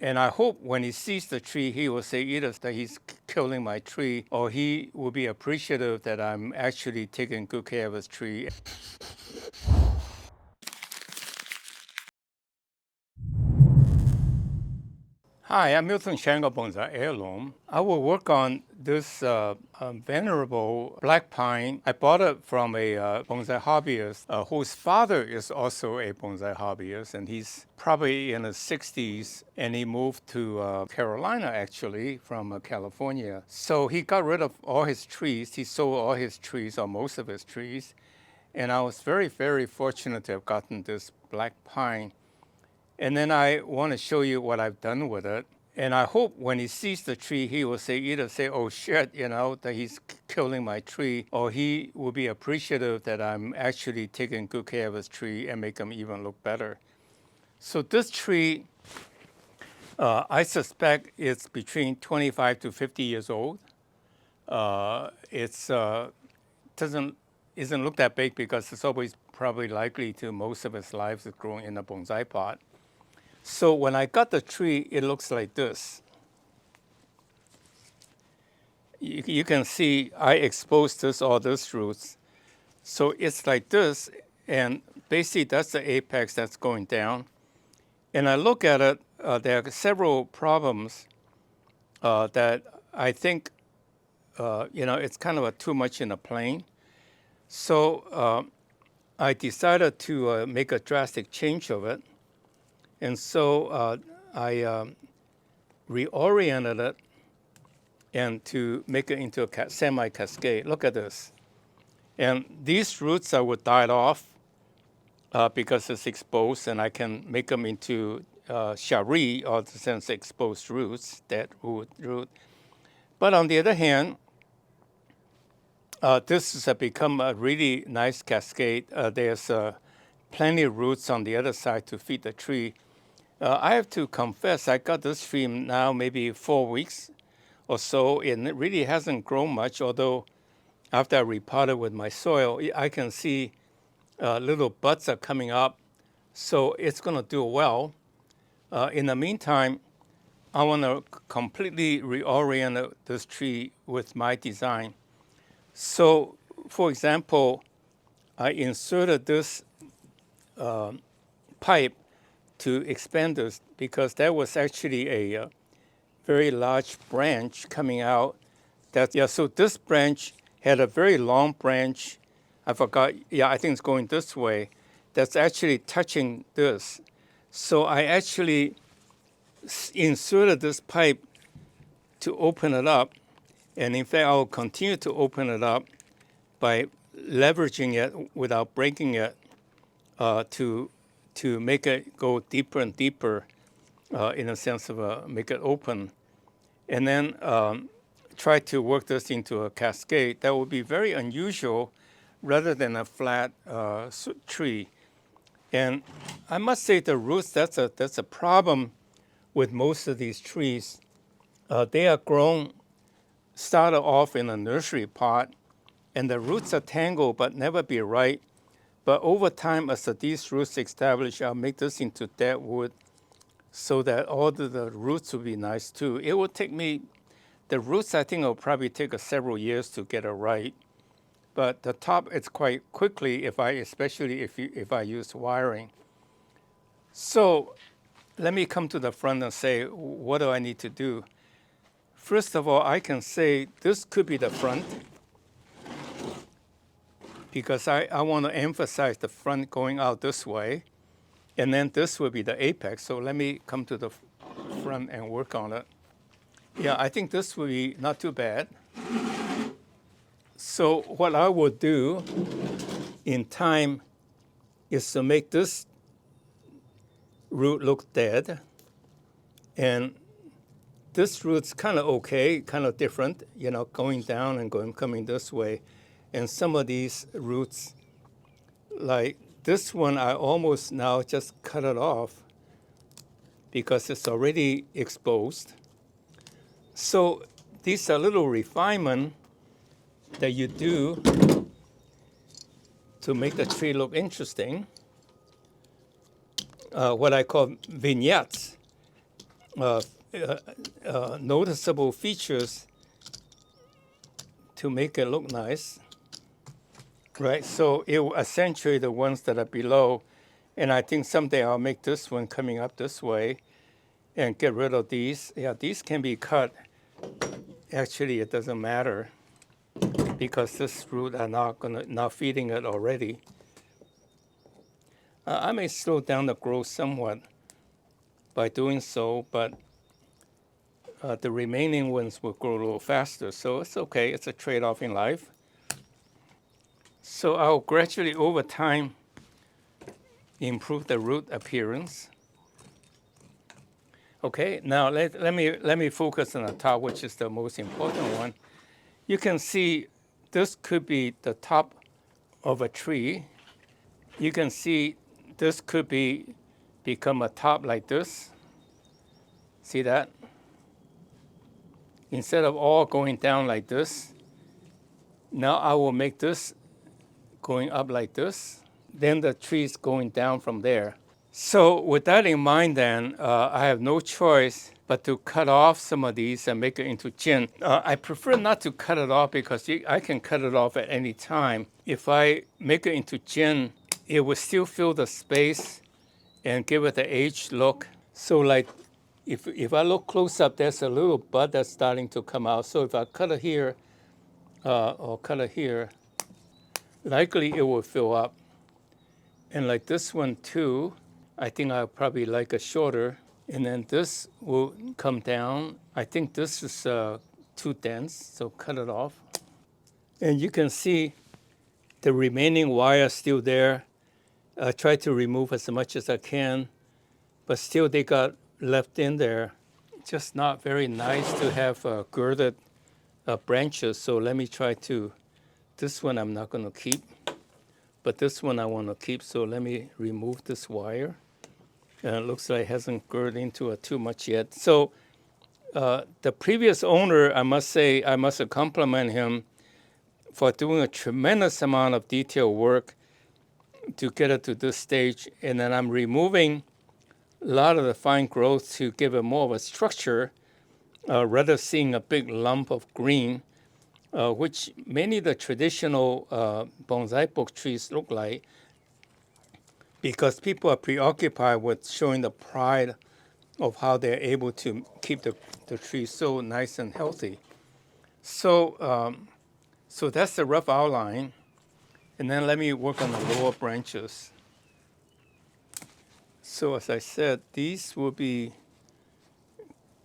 And I hope when he sees the tree, he will say either that he's killing my tree, or he will be appreciative that I'm actually taking good care of his tree. Hi, I'm miltonchang of Bonsaiheirloom. I will work on this venerable black pine. I bought it from a bonsai hobbyist whose father is also a bonsai hobbyist, and he's probably in his 60s, and he moved to Carolina, actually, from California. So he got rid of all his trees. He sold all his trees, or most of his trees, and I was very, very fortunate to have gotten this black pine. And then I want to show you what I've done with it. And I hope when he sees the tree, he will say either say, oh shit, that he's killing my tree, or he will be appreciative that I'm actually taking good care of his tree and make him even look better. So this tree, I suspect it's between 25 to 50 years old. It's isn't look that big because it's always probably likely to most of its life is growing in a bonsai pot. So when I got the tree, it looks like this. You can see I exposed all these roots. So it's like this, and basically that's the apex that's going down. And I look at it, there are several problems that I think, it's kind of too much in a plane. So I decided to make a drastic change of it. And so I reoriented it and to make it into a semi-cascade. Look at this. And these roots I would die off because it's exposed, and I can make them into shari, or the sense exposed roots, deadwood root. But on the other hand, this has become a really nice cascade. There's plenty of roots on the other side to feed the tree. I have to confess, I got this tree now maybe 4 weeks or so, and it really hasn't grown much, although after I repotted with my soil, I can see little buds are coming up, so it's going to do well. In the meantime, I want to completely reorient this tree with my design. So, for example, I inserted this pipe to expand this because there was actually a very large branch coming out. So this branch had a very long branch. I forgot, I think it's going this way. That's actually touching this. So I actually inserted this pipe to open it up. And in fact, I'll continue to open it up by leveraging it without breaking it to make it go deeper and deeper in a sense of make it open. And then try to work this into a cascade. That would be very unusual rather than a flat tree. And I must say the roots, that's a problem with most of these trees. They are started off in a nursery pot, and the roots are tangled but never be right. But over time, as these roots establish, I'll make this into deadwood so that all the roots will be nice too. It will take me, the roots I think will probably take several years to get it right. But the top, it's quite quickly, especially if I use wiring. So let me come to the front and say, what do I need to do? First of all, I can say this could be the front, because I want to emphasize the front going out this way, and then this will be the apex. So let me come to the front and work on it. Yeah, I think this will be not too bad. So what I will do in time is to make this root look dead, and this root's kind of okay, kind of different, going down and coming this way. And some of these roots, like this one, I almost now just cut it off because it's already exposed. So these are little refinement that you do to make the tree look interesting. What I call vignettes. uh, noticeable features to make it look nice, right? So it will accentuate the ones that are below. And I think someday I'll make this one coming up this way and get rid of these. Yeah, these can be cut. Actually, it doesn't matter because this root are not feeding it already. I may slow down the growth somewhat by doing so, but the remaining ones will grow a little faster. So it's okay. It's a trade-off in life. So I'll gradually, over time, improve the root appearance. Okay, now let me focus on the top, which is the most important one. You can see this could be the top of a tree. You can see this could become a top like this. See that? Instead of all going down like this, now I will make this going up like this. Then the tree is going down from there. So with that in mind then, I have no choice but to cut off some of these and make it into jin. I prefer not to cut it off because I can cut it off at any time. If I make it into jin, it will still fill the space and give it the aged look. So like if I look close up, there's a little bud that's starting to come out. So if I cut it here or cut it here, likely it will fill up. And like this one too, I think I'll probably like it shorter. And then this will come down. I think this is too dense, so cut it off. And you can see the remaining wire still there. I try to remove as much as I can, but still they got left in there. Just not very nice to have girded branches. So let me try to, this one I'm not going to keep, but this one I want to keep. So let me remove this wire. And it looks like it hasn't girded into it too much yet. So the previous owner, I must say, I must compliment him for doing a tremendous amount of detail work to get it to this stage. And then I'm removing a lot of the fine growth to give it more of a structure, rather seeing a big lump of green, which many of the traditional bonsai book trees look like, because people are preoccupied with showing the pride of how they're able to keep the tree so nice and healthy. So, so that's the rough outline. And then let me work on the lower branches. So as I said, these will be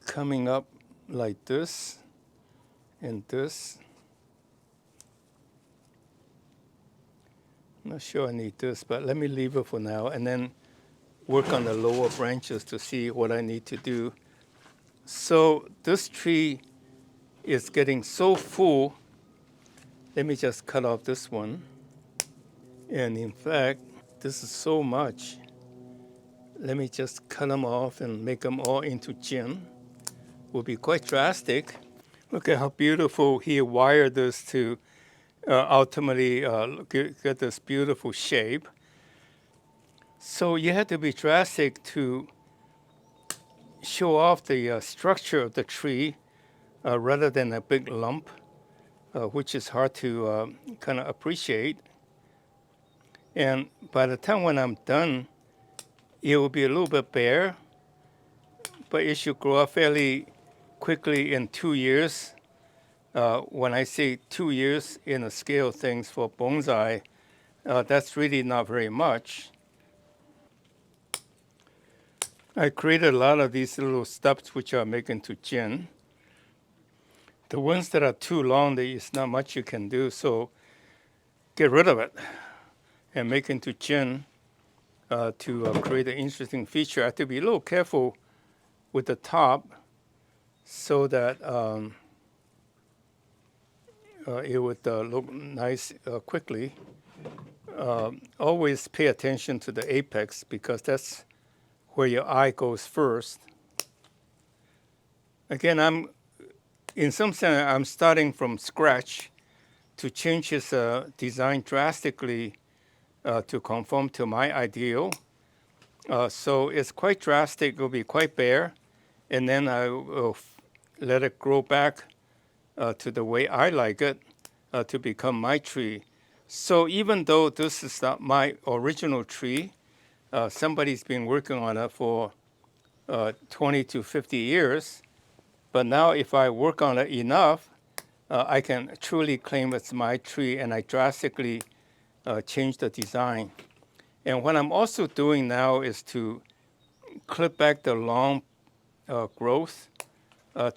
coming up like this and this. I'm not sure I need this, but let me leave it for now and then work on the lower branches to see what I need to do. So this tree is getting so full. Let me just cut off this one. And in fact, this is so much. Let me just cut them off and make them all into jin. Will be quite drastic. Look at how beautiful he wired this to ultimately get this beautiful shape. So you have to be drastic to show off the structure of the tree rather than a big lump, which is hard to kind of appreciate. And by the time when I'm done, it will be a little bit bare, but it should grow up fairly quickly in 2 years. When I say 2 years in the scale of things for bonsai, that's really not very much. I created a lot of these little stubs which are making to jin. The ones that are too long, there is not much you can do, so get rid of it and make into jin to create an interesting feature. I have to be a little careful with the top so that it would look nice quickly. Always pay attention to the apex because that's where your eye goes first. Again, in some sense, I'm starting from scratch to change his design drastically to conform to my ideal. So it's quite drastic. It will be quite bare. and then I will let it grow back to the way I like it to become my tree. So even though this is not my original tree, somebody's been working on it for 20 to 50 years. But now if I work on it enough, I can truly claim it's my tree, and I drastically change the design. And what I'm also doing now is to clip back the long growth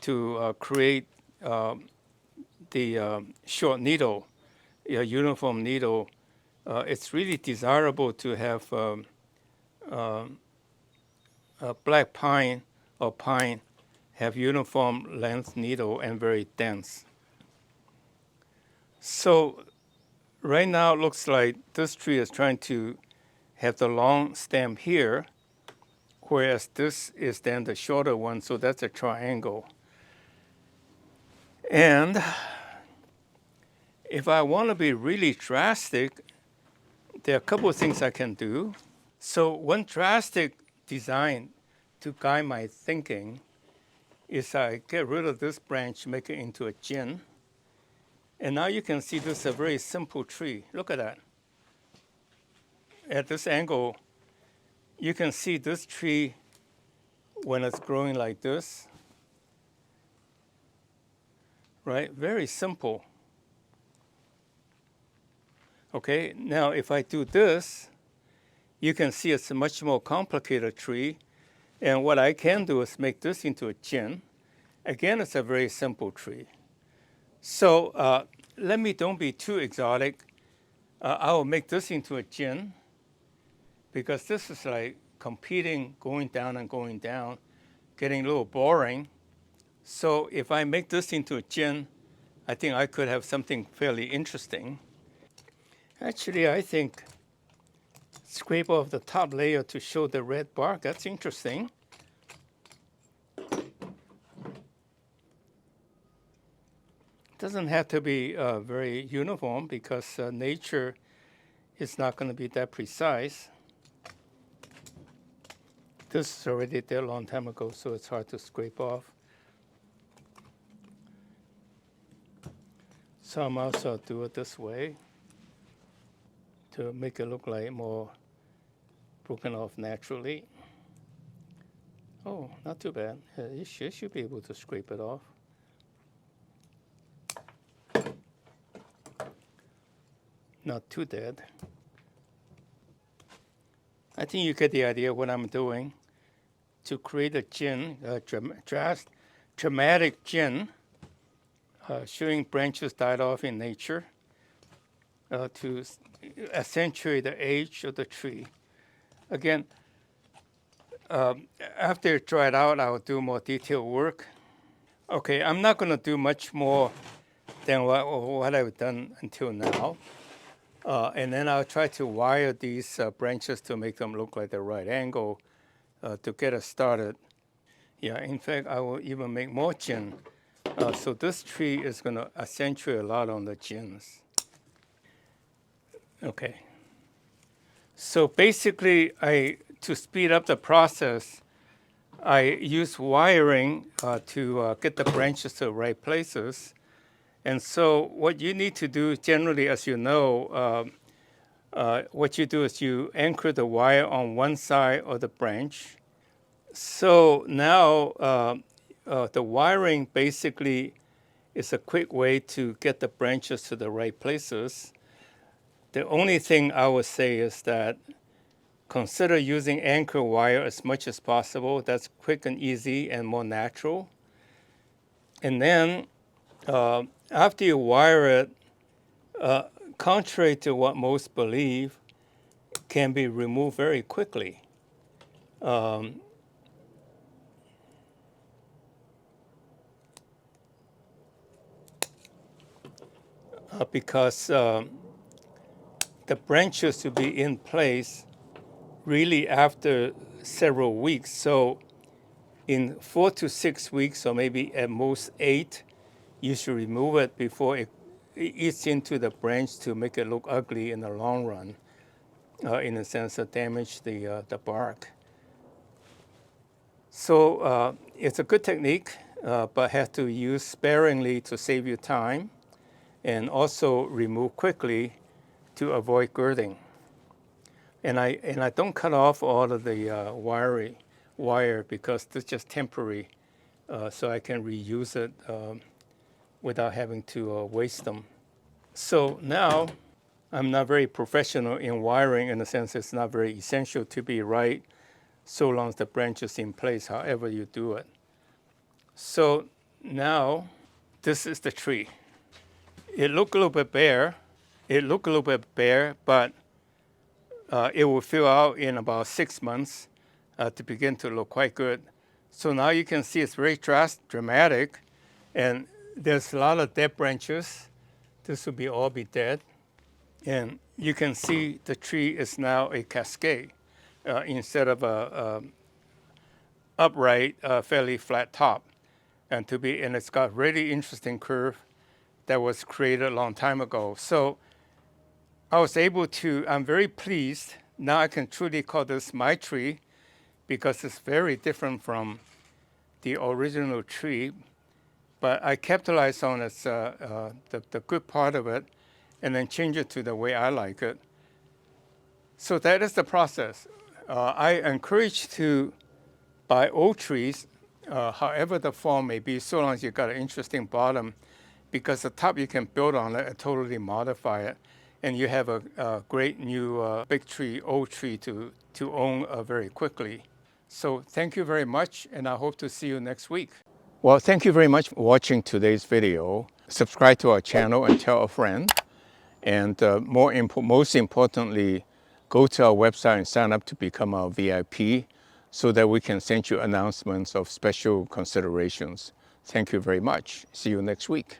to create the short needle, a uniform needle. It's really desirable to have black pine or pine have uniform length needle and very dense. So right now it looks like this tree is trying to have the long stem here, whereas this is then the shorter one, so that's a triangle. And if I want to be really drastic, there are a couple of things I can do. So one drastic design to guide my thinking is I get rid of this branch, make it into a jin. And now you can see this is a very simple tree. Look at that. At this angle, you can see this tree when it's growing like this, right? Very simple. Okay, now if I do this, you can see it's a much more complicated tree. And what I can do is make this into a jin. Again, it's a very simple tree. So don't be too exotic. I will make this into a jin because this is like competing, going down and going down, getting a little boring. So if I make this into a jin, I think I could have something fairly interesting. Actually, I think scrape off the top layer to show the red bark. That's interesting. Doesn't have to be very uniform because nature is not going to be that precise. This is already there a long time ago, so it's hard to scrape off. So I'm also do it this way to make it look like more broken off naturally. Oh, not too bad. You should be able to scrape it off. Not too dead. I think you get the idea of what I'm doing. To create a jin, dramatic jin, showing branches died off in nature, to accentuate the age of the tree. Again, after it dried out, I'll do more detailed work. Okay, I'm not going to do much more than what I've done until now. And then I'll try to wire these branches to make them look like the right angle to get us started. Yeah, in fact, I will even make more jin. So this tree is going to accentuate a lot on the jins. Okay. So basically, to speed up the process, I use wiring to get the branches to the right places. And so what you need to do generally, as you know, what you do is you anchor the wire on one side of the branch. So now the wiring basically is a quick way to get the branches to the right places. The only thing I would say is that consider using anchor wire as much as possible. That's quick and easy and more natural. And then after you wire it, contrary to what most believe, can be removed very quickly. Because the branches to be in place really after several weeks. So in 4 to 6 weeks, or maybe at most 8, you should remove it before it eats into the branch to make it look ugly in the long run, in a sense of damage the bark. So it's a good technique, but have to use sparingly to save you time, and also remove quickly to avoid girding. And I don't cut off all of the wire because this is just temporary, so I can reuse it without having to waste them. So now I'm not very professional in wiring, in the sense it's not very essential to be right so long as the branch is in place, however you do it. So now this is the tree. It looked a little bit bare. But it will fill out in about 6 months to begin to look quite good. So now you can see it's very dramatic, and there's a lot of dead branches. This will all be dead. And you can see the tree is now a cascade instead of a upright, fairly flat top. And it's got really interesting curve that was created a long time ago. So I was able to, I'm very pleased. Now I can truly call this my tree because it's very different from the original tree. But I capitalized on its, the good part of it and then change it to the way I like it. So that is the process. I encourage to buy old trees, however the form may be, so long as you've got an interesting bottom, because the top you can build on it and totally modify it. And you have a great new big tree, old tree to own very quickly. So thank you very much, and I hope to see you next week. Well, thank you very much for watching today's video. Subscribe to our channel and tell a friend. And most importantly, go to our website and sign up to become our VIP so that we can send you announcements of special considerations. Thank you very much. See you next week.